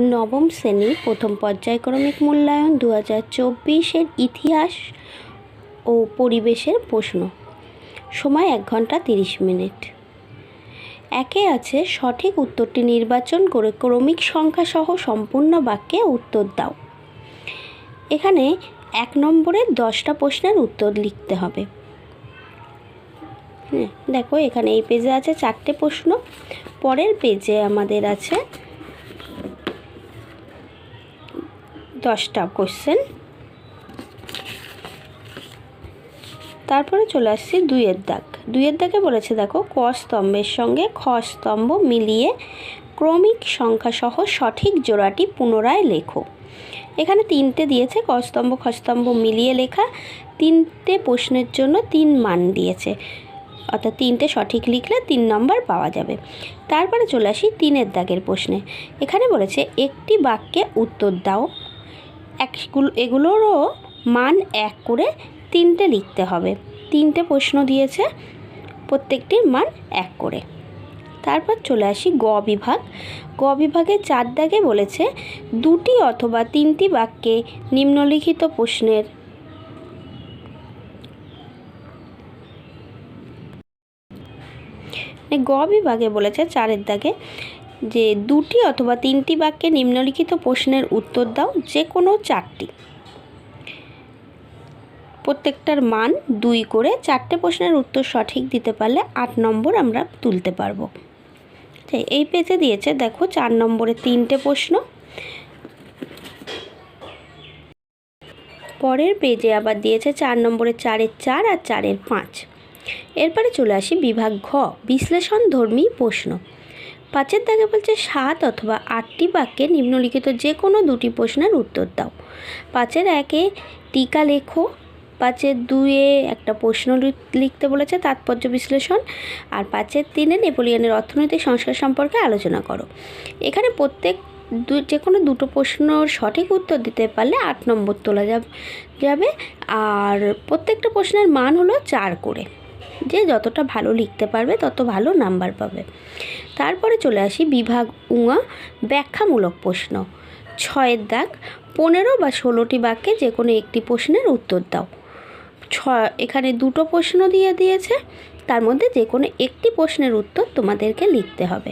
নবম শ্রেণী প্রথম পর্যায়ক্রমিক মূল্যায়ন 2024-এর ইতিহাস ও পরিবেশের প্রশ্ন। সময় 1 ঘন্টা 30 মিনিট। একে আছে সঠিক উত্তরটি নির্বাচন করে ক্রমিক সংখ্যা সহ সম্পূর্ণ বাক্যে উত্তর দাও। এখানে 1 নম্বরের 10টা প্রশ্নের উত্তর লিখতে হবে। দেখো এখানে এই পেজে আছে 4টে প্রশ্ন, পরের পেজে আমাদের আছে 10টা কোশ্চেন। তারপরে চলে আসছি 2-এর দাগ। 2-এর দাগে বলেছে দেখো ক স্তম্ভের সঙ্গে খ স্তম্ভ মিলিয়ে ক্রমিক সংখ্যা সহ সঠিক জোড়াটি পুনরায় লেখো। এখানে 3টে দিয়েছে, ক স্তম্ভ খ স্তম্ভ মিলিয়ে লেখা। 3টে প্রশ্নের জন্য 3 মান দিয়েছে, অর্থাৎ 3টে সঠিক লিখলে 3 নম্বর পাওয়া যাবে। তারপরে চলে আসি 3-এর দাগের প্রশ্নে। এখানে বলেছে একটি বাক্যে উত্তর দাও। এগুলোরও মান 1 করে 3টে লিখতে হবে। 3টে প্রশ্ন দিয়েছে, প্রত্যেকটির মান 1 করে। তারপর চলে আসি গ বিভাগ। গ বিভাগে 4 দাগে বলেছে 2টি অথবা 3টি বাক্যে নিম্নলিখিত প্রশ্নের গ বিভাগে বলেছে 4-এর দাগে যে 2টি অথবা 3টি বাক্যে নিম্নলিখিত প্রশ্নের উত্তর দাও, যে কোনো 4টি। প্রত্যেকটার মান 2 করে। 4টে প্রশ্নের উত্তর সঠিক দিতে পারলে 8 নম্বর আমরা তুলতে পারবো। এই পেজে দিয়েছে দেখো 4 নম্বরে 3টে প্রশ্ন, পরের পেজে আবার দিয়েছে 4 নম্বরে 4-এর 4 আর 4-এর 5। এরপরে চলে আসি বিভাগ ঘ, বিশ্লেষণধর্মী প্রশ্ন। 5-এর দাগে বলছে 7 অথবা 8টি বাক্যে নিম্নলিখিত যে কোনো 2টি প্রশ্নের উত্তর দাও। 5-এর 1-এ টিকা লেখো। 5-এর 2-এ একটা প্রশ্ন লিখতে বলেছে, তাৎপর্য বিশ্লেষণ। আর 5-এর 3-এ নেপোলিয়নের অর্থনৈতিক সংস্কার সম্পর্কে আলোচনা করো। এখানে যে কোনো 2টো প্রশ্নর সঠিক উত্তর দিতে পারলে 8 নম্বর তোলা যাবে। আর প্রত্যেকটা প্রশ্নের মান হলো 4 করে। যে যতটা ভালো লিখতে পারবে তত ভালো নাম্বার পাবে। তারপরে চলে আসি বিভাগ উঙা, ব্যাখ্যামূলক প্রশ্ন। 6-এর দাগ 15 বা 16টি বাক্যে যে কোনো একটি প্রশ্নের উত্তর দাও। এখানে 2টো প্রশ্ন দিয়েছে, তার মধ্যে যে কোনো একটি প্রশ্নের উত্তর তোমাদেরকে লিখতে হবে।